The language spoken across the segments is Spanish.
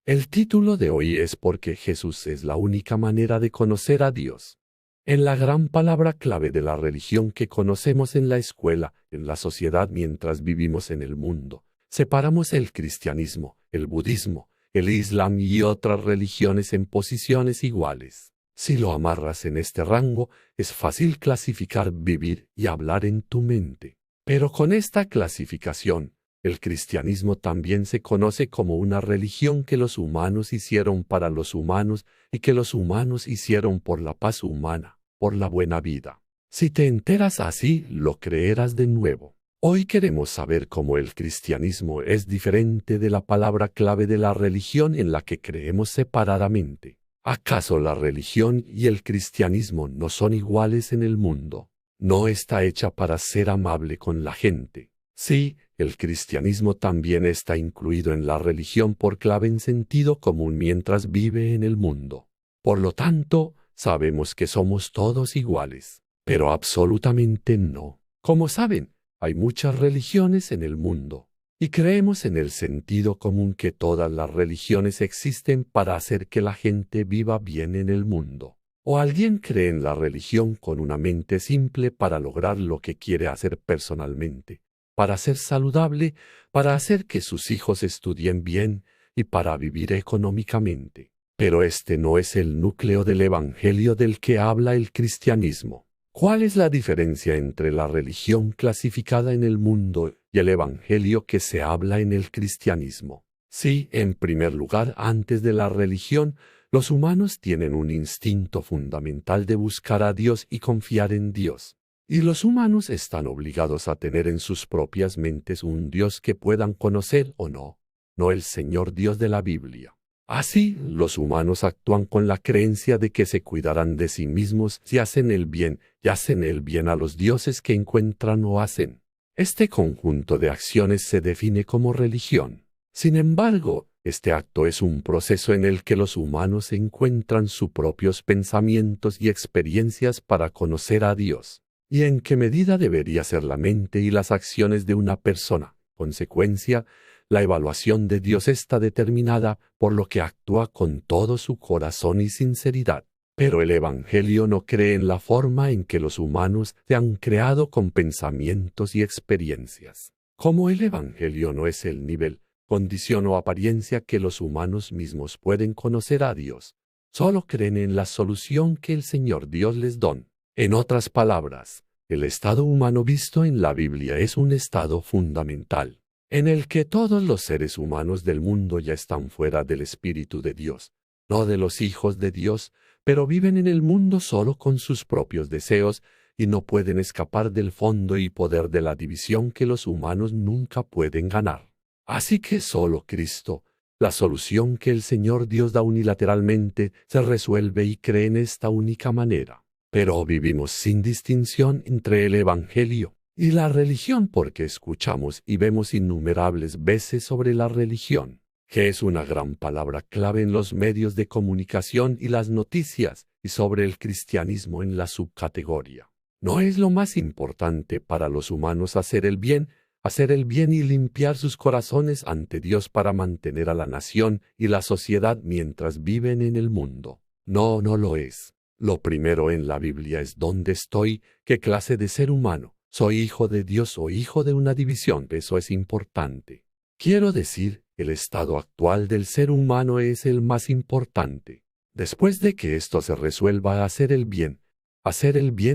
El título de hoy es porque Jesús es la única manera de conocer a Dios. En la gran palabra clave de la religión que conocemos en la escuela, en la sociedad mientras vivimos en el mundo, separamos el cristianismo, el budismo, el islam y otras religiones en posiciones iguales. Si lo amarras en este rango, es fácil clasificar, vivir y hablar en tu mente. Pero con esta clasificación, el cristianismo también se conoce como una religión que los humanos hicieron para los humanos y que los humanos hicieron por la paz humana, por la buena vida. Si te enteras así, lo creerás de nuevo. Hoy queremos saber cómo el cristianismo es diferente de la palabra clave de la religión en la que creemos separadamente. ¿Acaso la religión y el cristianismo no son iguales en el mundo? ¿No está hecha para ser amable con la gente? Sí, el cristianismo también está incluido en la religión por clave en sentido común mientras vive en el mundo. Por lo tanto, sabemos que somos todos iguales, pero absolutamente no. Como saben, hay muchas religiones en el mundo, y creemos en el sentido común que todas las religiones existen para hacer que la gente viva bien en el mundo. O alguien cree en la religión con una mente simple para lograr lo que quiere hacer personalmente, para ser saludable, para hacer que sus hijos estudien bien y para vivir económicamente. Pero este no es el núcleo del evangelio del que habla el cristianismo. ¿Cuál es la diferencia entre la religión clasificada en el mundo y el evangelio que se habla en el cristianismo? Sí, en primer lugar, antes de la religión, los humanos tienen un instinto fundamental de buscar a Dios y confiar en Dios. Y los humanos están obligados a tener en sus propias mentes un Dios que puedan conocer o no, no el Señor Dios de la Biblia. Así, los humanos actúan con la creencia de que se cuidarán de sí mismos si hacen el bien y hacen el bien a los dioses que encuentran o hacen. Este conjunto de acciones se define como religión. Sin embargo, este acto es un proceso en el que los humanos encuentran sus propios pensamientos y experiencias para conocer a Dios. ¿Y en qué medida debería ser la mente y las acciones de una persona? Consecuencia, la evaluación de Dios está determinada por lo que actúa con todo su corazón y sinceridad. Pero el Evangelio no cree en la forma en que los humanos se han creado con pensamientos y experiencias. Como el Evangelio no es el nivel, condición o apariencia que los humanos mismos pueden conocer a Dios, solo creen en la solución que el Señor Dios les don. En otras palabras, el estado humano visto en la Biblia es un estado fundamental, en el que todos los seres humanos del mundo ya están fuera del Espíritu de Dios, no de los hijos de Dios, pero viven en el mundo solo con sus propios deseos y no pueden escapar del fondo y poder de la división que los humanos nunca pueden ganar. Así que solo Cristo, la solución que el Señor Dios da unilateralmente, se resuelve y cree en esta única manera. Pero vivimos sin distinción entre el Evangelio y la religión porque escuchamos y vemos innumerables veces sobre la religión, que es una gran palabra clave en los medios de comunicación y las noticias, y sobre el cristianismo en la subcategoría. ¿No es lo más importante para los humanos hacer el bien y limpiar sus corazones ante Dios para mantener a la nación y la sociedad mientras viven en el mundo? No, no lo es. Lo primero en la Biblia es dónde estoy, qué clase de ser humano. ¿Soy hijo de Dios o hijo de una división? Eso es importante. Quiero decir, el estado actual del ser humano es el más importante. Después de que esto se resuelva, hacer el bien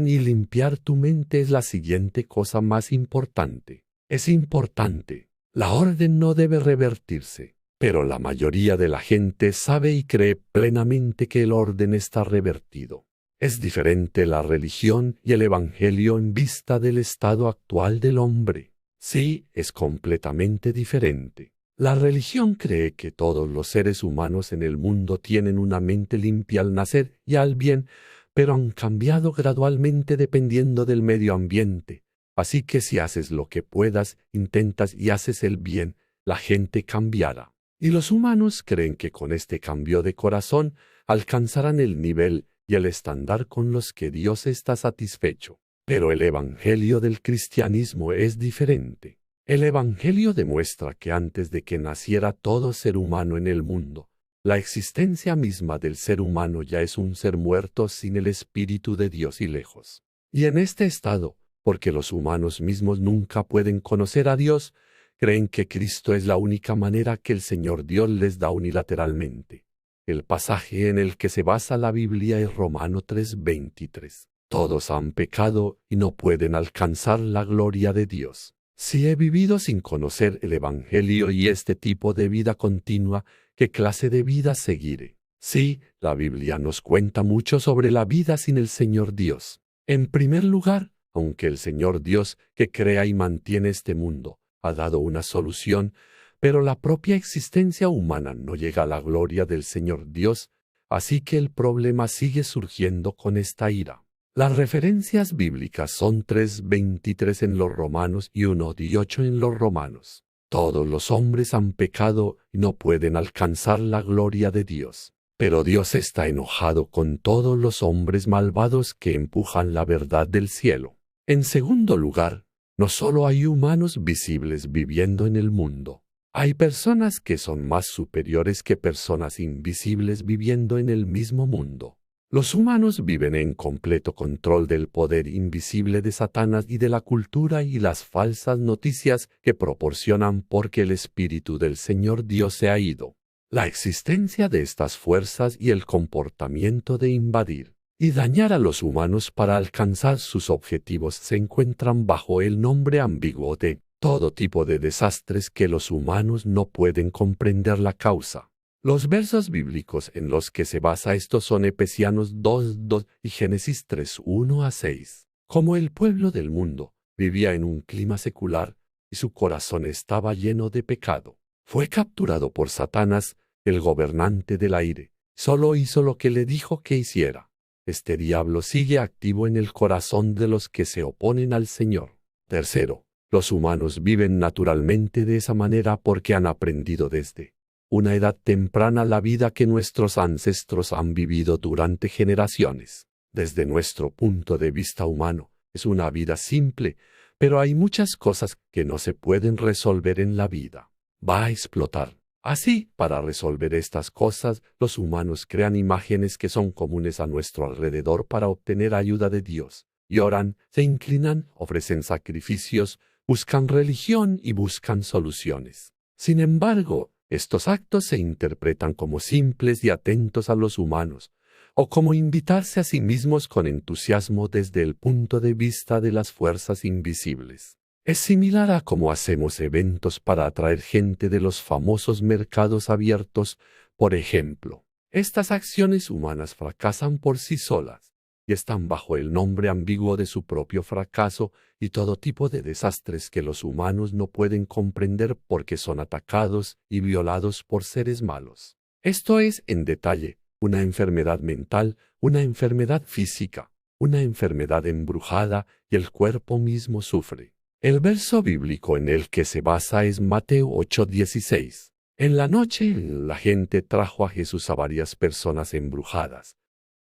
y limpiar tu mente es la siguiente cosa más importante. Es importante. La orden no debe revertirse, pero la mayoría de la gente sabe y cree plenamente que el orden está revertido. Es diferente la religión y el Evangelio en vista del estado actual del hombre. Sí, es completamente diferente. La religión cree que todos los seres humanos en el mundo tienen una mente limpia al nacer y al bien, pero han cambiado gradualmente dependiendo del medio ambiente. Así que si haces lo que puedas, intentas y haces el bien, la gente cambiará. Y los humanos creen que con este cambio de corazón alcanzarán el nivel y el estándar con los que Dios está satisfecho. Pero el Evangelio del cristianismo es diferente. El Evangelio demuestra que antes de que naciera todo ser humano en el mundo, La existencia misma del ser humano ya es un ser muerto sin el Espíritu de Dios y lejos. Y en este estado, porque los humanos mismos nunca pueden conocer a Dios, creen que Cristo es la única manera que el Señor Dios les da unilateralmente. El pasaje en el que se basa la Biblia es Romano 3:23. Todos han pecado y no pueden alcanzar la gloria de Dios. Si he vivido sin conocer el Evangelio y este tipo de vida continua, ¿qué clase de vida seguiré? Sí, la Biblia nos cuenta mucho sobre la vida sin el Señor Dios. En primer lugar, aunque el Señor Dios, que crea y mantiene este mundo, ha dado una solución, pero la propia existencia humana no llega a la gloria del Señor Dios, así que el problema sigue surgiendo con esta ira. Las referencias bíblicas son 3:23 en los Romanos y 1:18 en los Romanos. Todos los hombres han pecado y no pueden alcanzar la gloria de Dios. Pero Dios está enojado con todos los hombres malvados que empujan la verdad del cielo. En segundo lugar, no solo hay humanos visibles viviendo en el mundo. Hay personas que son más superiores que personas invisibles viviendo en el mismo mundo. Los humanos viven en completo control del poder invisible de Satanás y de la cultura y las falsas noticias que proporcionan porque el Espíritu del Señor Dios se ha ido. La existencia de estas fuerzas y el comportamiento de invadir y dañar a los humanos para alcanzar sus objetivos se encuentran bajo el nombre ambiguo de todo tipo de desastres que los humanos no pueden comprender la causa. Los versos bíblicos en los que se basa esto son Efesios 2:2 y Génesis 3:1-6. Como el pueblo del mundo vivía en un clima secular y su corazón estaba lleno de pecado, fue capturado por Satanás, el gobernante del aire. Solo hizo lo que le dijo que hiciera. Este diablo sigue activo en el corazón de los que se oponen al Señor. Tercero, los humanos viven naturalmente de esa manera porque han aprendido desde una edad temprana la vida que nuestros ancestros han vivido durante generaciones. Desde nuestro punto de vista humano, es una vida simple, pero hay muchas cosas que no se pueden resolver en la vida. Va a explotar. Así, para resolver estas cosas, los humanos crean imágenes que son comunes a nuestro alrededor para obtener ayuda de Dios. Lloran, se inclinan, ofrecen sacrificios, buscan religión y buscan soluciones. Sin embargo, estos actos se interpretan como simples y atentos a los humanos, o como invitarse a sí mismos con entusiasmo desde el punto de vista de las fuerzas invisibles. Es similar a cómo hacemos eventos para atraer gente de los famosos mercados abiertos, por ejemplo. Estas acciones humanas fracasan por sí solas y están bajo el nombre ambiguo de su propio fracaso y todo tipo de desastres que los humanos no pueden comprender porque son atacados y violados por seres malos. Esto es, en detalle, una enfermedad mental, una enfermedad física, una enfermedad embrujada y el cuerpo mismo sufre. El verso bíblico en el que se basa es Mateo 8:16. En la noche la gente trajo a Jesús a varias personas embrujadas.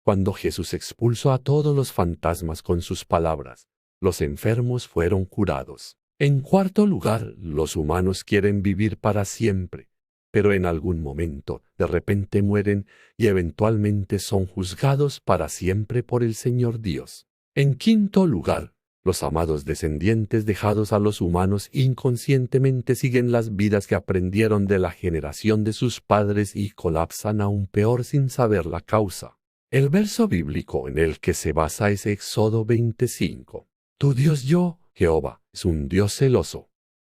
Cuando Jesús expulsó a todos los fantasmas con sus palabras, los enfermos fueron curados. En cuarto lugar, los humanos quieren vivir para siempre, pero en algún momento de repente mueren y eventualmente son juzgados para siempre por el Señor Dios. En quinto lugar, los amados descendientes dejados a los humanos inconscientemente siguen las vidas que aprendieron de la generación de sus padres y colapsan aún peor sin saber la causa. El verso bíblico en el que se basa es Éxodo 25. Tu Dios yo, Jehová, es un Dios celoso.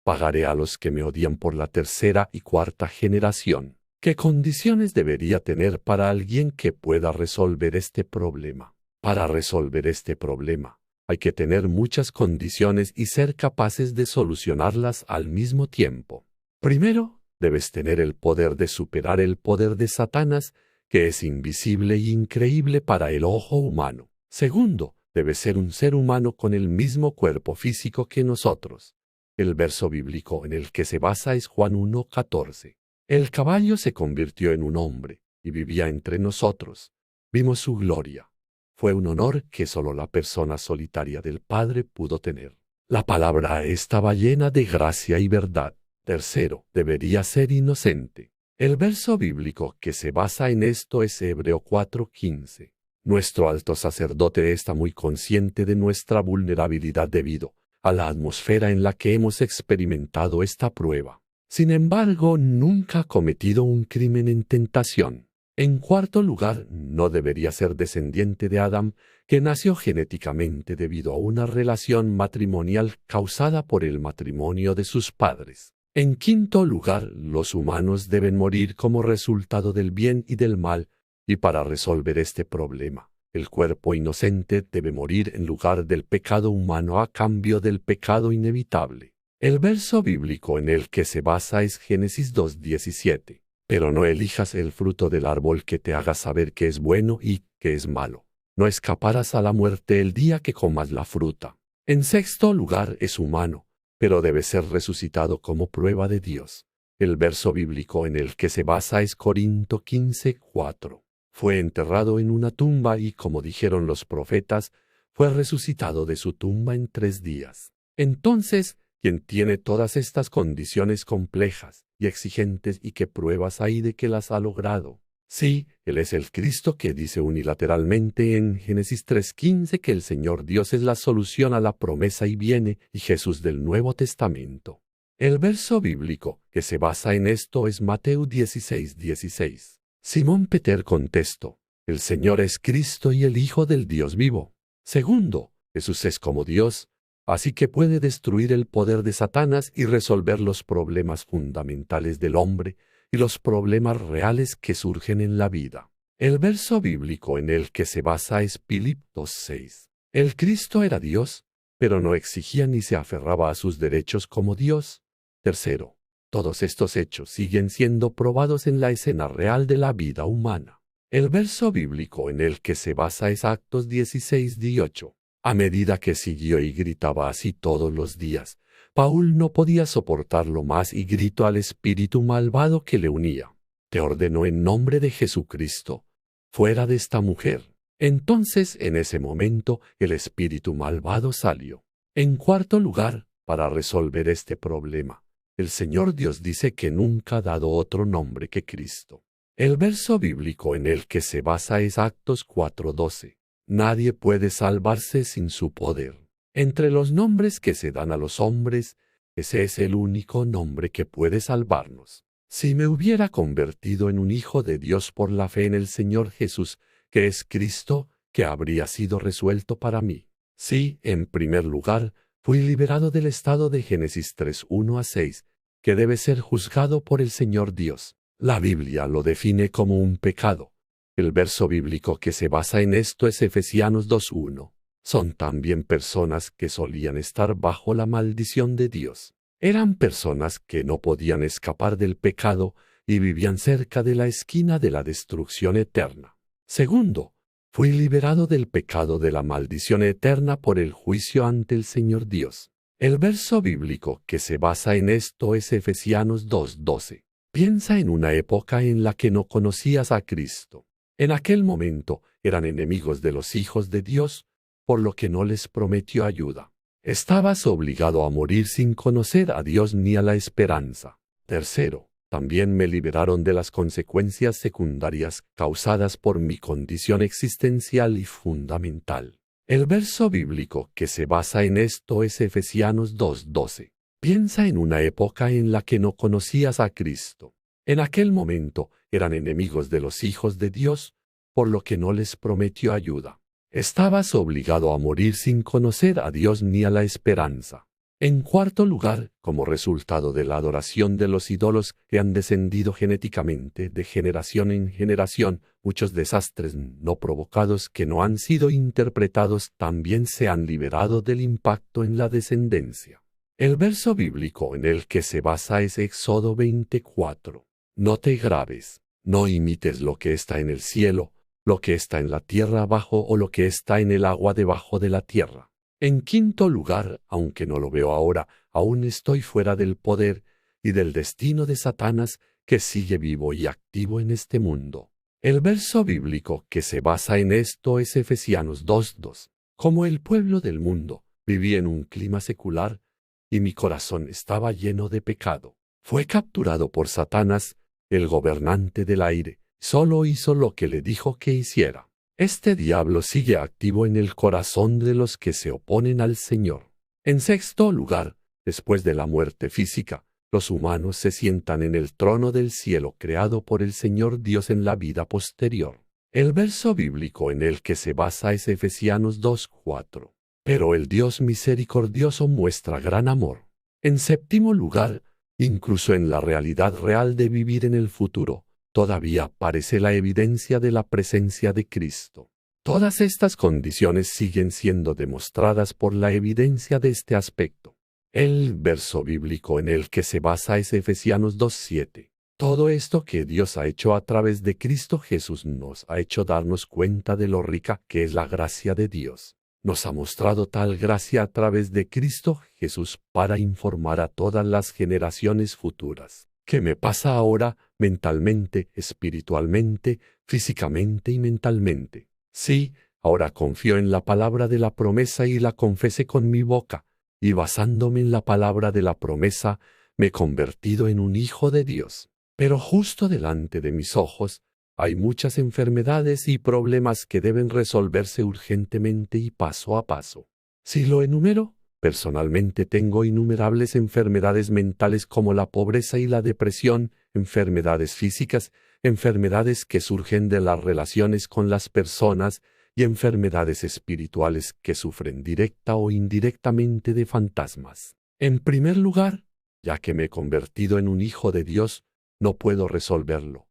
Pagaré a los que me odian por la tercera y cuarta generación. ¿Qué condiciones debería tener para alguien que pueda resolver este problema? Para resolver este problema, hay que tener muchas condiciones y ser capaces de solucionarlas al mismo tiempo. Primero, debes tener el poder de superar el poder de Satanás, que es invisible y increíble para el ojo humano. Segundo, debes ser un ser humano con el mismo cuerpo físico que nosotros. El verso bíblico en el que se basa es Juan 1:14. El caballo se convirtió en un hombre y vivía entre nosotros. Vimos su gloria. Fue un honor que solo la persona solitaria del Padre pudo tener. La palabra estaba llena de gracia y verdad. Tercero, debería ser inocente. El verso bíblico que se basa en esto es Hebreo 4:15. Nuestro alto sacerdote está muy consciente de nuestra vulnerabilidad debido a la atmósfera en la que hemos experimentado esta prueba. Sin embargo, nunca ha cometido un crimen en tentación. En cuarto lugar, no debería ser descendiente de Adán, que nació genéticamente debido a una relación matrimonial causada por el matrimonio de sus padres. En quinto lugar, los humanos deben morir como resultado del bien y del mal, y para resolver este problema, el cuerpo inocente debe morir en lugar del pecado humano a cambio del pecado inevitable. El verso bíblico en el que se basa es Génesis 2:17. Pero no elijas el fruto del árbol que te haga saber qué es bueno y qué es malo. No escaparás a la muerte el día que comas la fruta. En sexto lugar, es humano, pero debe ser resucitado como prueba de Dios. El verso bíblico en el que se basa es Corinto 15:4. Fue enterrado en una tumba y, como dijeron los profetas, fue resucitado de su tumba en 3 días. Entonces, quien tiene todas estas condiciones complejas y exigentes y qué pruebas hay de que las ha logrado. Sí, Él es el Cristo que dice unilateralmente en Génesis 3:15 que el Señor Dios es la solución a la promesa y viene, y Jesús del Nuevo Testamento. El verso bíblico que se basa en esto es Mateo 16:16. Simón Peter contestó: el Señor es Cristo y el Hijo del Dios vivo. Segundo, Jesús es como Dios, así que puede destruir el poder de Satanás y resolver los problemas fundamentales del hombre y los problemas reales que surgen en la vida. El verso bíblico en el que se basa es Filipos 6. El Cristo era Dios, pero no exigía ni se aferraba a sus derechos como Dios. Tercero, todos estos hechos siguen siendo probados en la escena real de la vida humana. El verso bíblico en el que se basa es Actos 16:18. A medida que siguió y gritaba así todos los días, Paul no podía soportarlo más y gritó al espíritu malvado que le unía: te ordeno en nombre de Jesucristo, fuera de esta mujer. Entonces, en ese momento, el espíritu malvado salió. En cuarto lugar, para resolver este problema, el Señor Dios dice que nunca ha dado otro nombre que Cristo. El verso bíblico en el que se basa es Actos 4:12. Nadie puede salvarse sin su poder. Entre los nombres que se dan a los hombres, ese es el único nombre que puede salvarnos. Si me hubiera convertido en un hijo de Dios por la fe en el Señor Jesús, que es Cristo, ¿qué habría sido resuelto para mí? Sí, en primer lugar, fui liberado del estado de Génesis 3:1-6, que debe ser juzgado por el Señor Dios. La Biblia lo define como un pecado. El verso bíblico que se basa en esto es Efesianos 2:1. Son también personas que solían estar bajo la maldición de Dios. Eran personas que no podían escapar del pecado y vivían cerca de la esquina de la destrucción eterna. Segundo, fui liberado del pecado de la maldición eterna por el juicio ante el Señor Dios. El verso bíblico que se basa en esto es Efesianos 2:12. Piensa en una época en la que no conocías a Cristo. En aquel momento eran enemigos de los hijos de Dios, por lo que no les prometió ayuda. Estabas obligado a morir sin conocer a Dios ni a la esperanza. Tercero, también me liberaron de las consecuencias secundarias causadas por mi condición existencial y fundamental. El verso bíblico que se basa en esto es Efesianos 2:12. Piensa en una época en la que no conocías a Cristo. En aquel momento eran enemigos de los hijos de Dios, por lo que no les prometió ayuda. Estabas obligado a morir sin conocer a Dios ni a la esperanza. En cuarto lugar, como resultado de la adoración de los ídolos que han descendido genéticamente de generación en generación, muchos desastres no provocados que no han sido interpretados también se han liberado del impacto en la descendencia. El verso bíblico en el que se basa es Éxodo 24. No te grabes, no imites lo que está en el cielo, lo que está en la tierra abajo o lo que está en el agua debajo de la tierra. En quinto lugar, aunque no lo veo ahora, aún estoy fuera del poder y del destino de Satanás, que sigue vivo y activo en este mundo. El verso bíblico que se basa en esto es Efesianos 2:2. Como el pueblo del mundo, viví en un clima secular y mi corazón estaba lleno de pecado. Fue capturado por Satanás el gobernante del aire, solo hizo lo que le dijo que hiciera. Este diablo sigue activo en el corazón de los que se oponen al Señor. En sexto lugar, después de la muerte física, los humanos se sientan en el trono del cielo creado por el Señor Dios en la vida posterior. El verso bíblico en el que se basa es Efesianos 2:4. Pero el Dios misericordioso muestra gran amor. En séptimo lugar, incluso en la realidad real de vivir en el futuro, todavía aparece la evidencia de la presencia de Cristo. Todas estas condiciones siguen siendo demostradas por la evidencia de este aspecto. El verso bíblico en el que se basa es Efesianos 2:7. Todo esto que Dios ha hecho a través de Cristo Jesús nos ha hecho darnos cuenta de lo rica que es la gracia de Dios. Nos ha mostrado tal gracia a través de Cristo Jesús para informar a todas las generaciones futuras. ¿Qué me pasa ahora mentalmente, espiritualmente, físicamente y mentalmente? Sí, ahora confío en la palabra de la promesa y la confesé con mi boca, y basándome en la palabra de la promesa, me he convertido en un hijo de Dios. Pero justo delante de mis ojos hay muchas enfermedades y problemas que deben resolverse urgentemente y paso a paso. Si lo enumero, personalmente tengo innumerables enfermedades mentales como la pobreza y la depresión, enfermedades físicas, enfermedades que surgen de las relaciones con las personas y enfermedades espirituales que sufren directa o indirectamente de fantasmas. En primer lugar, ya que me he convertido en un hijo de Dios, no puedo resolverlo.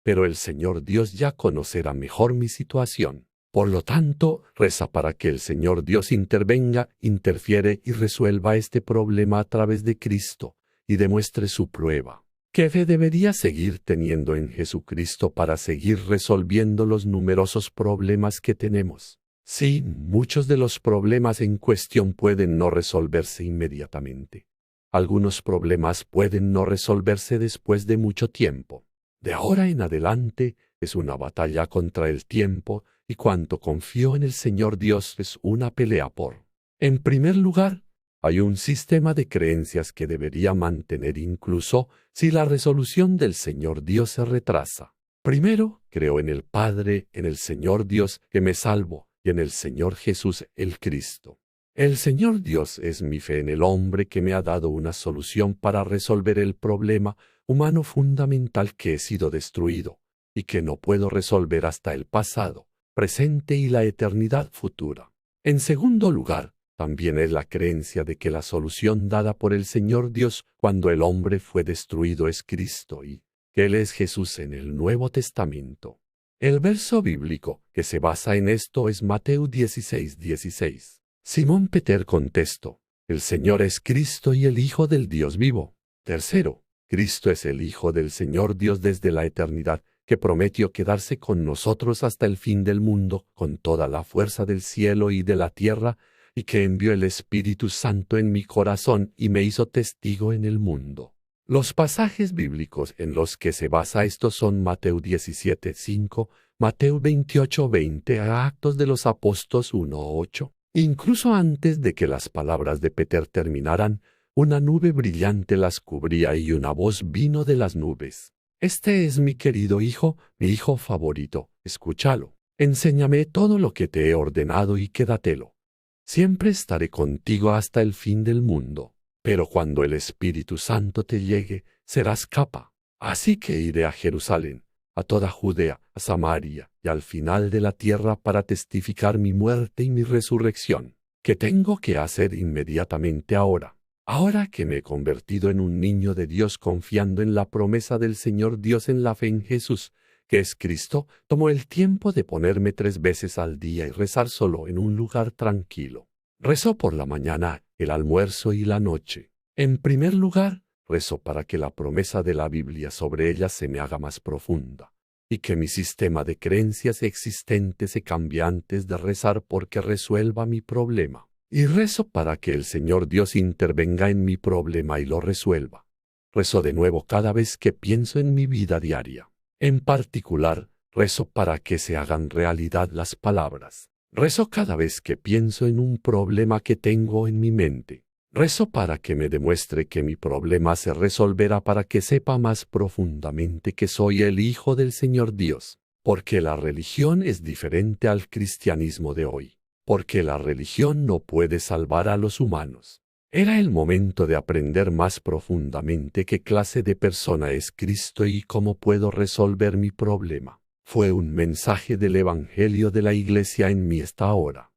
Pero el Señor Dios ya conocerá mejor mi situación. Por lo tanto, reza para que el Señor Dios intervenga, interfiere y resuelva este problema a través de Cristo y demuestre su prueba. ¿Qué fe debería seguir teniendo en Jesucristo para seguir resolviendo los numerosos problemas que tenemos? Sí, muchos de los problemas en cuestión pueden no resolverse inmediatamente. Algunos problemas pueden no resolverse después de mucho tiempo. De ahora en adelante es una batalla contra el tiempo y cuanto confío en el Señor Dios es una pelea por. En primer lugar, hay un sistema de creencias que debería mantener incluso si la resolución del Señor Dios se retrasa. Primero, creo en el Padre, en el Señor Dios que me salvo y en el Señor Jesús el Cristo. El Señor Dios es mi fe en el hombre que me ha dado una solución para resolver el problema humano fundamental que he sido destruido y que no puedo resolver hasta el pasado, presente y la eternidad futura. En segundo lugar, también es la creencia de que la solución dada por el Señor Dios cuando el hombre fue destruido es Cristo y que Él es Jesús en el Nuevo Testamento. El verso bíblico que se basa en esto es Mateo 16:16. Simón Peter contestó: el Señor es Cristo y el Hijo del Dios vivo. Tercero, Cristo es el Hijo del Señor Dios desde la eternidad, que prometió quedarse con nosotros hasta el fin del mundo, con toda la fuerza del cielo y de la tierra, y que envió el Espíritu Santo en mi corazón y me hizo testigo en el mundo. Los pasajes bíblicos en los que se basa esto son Mateo 17:5, Mateo 28:20 a Actos de los Apóstoles 1:8. Incluso antes de que las palabras de Peter terminaran, una nube brillante las cubría y una voz vino de las nubes. Este es mi querido hijo, mi hijo favorito, escúchalo. Enséñame todo lo que te he ordenado y quédatelo. Siempre estaré contigo hasta el fin del mundo. Pero cuando el Espíritu Santo te llegue, serás capa. Así que iré a Jerusalén, a toda Judea, a Samaria y al final de la tierra para testificar mi muerte y mi resurrección. ¿Qué tengo que hacer inmediatamente ahora? Ahora que me he convertido en un niño de Dios confiando en la promesa del Señor Dios en la fe en Jesús, que es Cristo, tomo el tiempo de ponerme 3 veces al día y rezar solo en un lugar tranquilo. Rezo por la mañana, el almuerzo y la noche. En primer lugar, rezo para que la promesa de la Biblia sobre ella se me haga más profunda, y que mi sistema de creencias existentes se cambie antes de rezar porque resuelva mi problema. Y rezo para que el Señor Dios intervenga en mi problema y lo resuelva. Rezo de nuevo cada vez que pienso en mi vida diaria. En particular, rezo para que se hagan realidad las palabras. Rezo cada vez que pienso en un problema que tengo en mi mente. Rezo para que me demuestre que mi problema se resolverá, para que sepa más profundamente que soy el Hijo del Señor Dios, porque la religión es diferente al cristianismo de hoy, porque la religión no puede salvar a los humanos. Era el momento de aprender más profundamente qué clase de persona es Cristo y cómo puedo resolver mi problema. Fue un mensaje del Evangelio de la Iglesia en mí esta hora.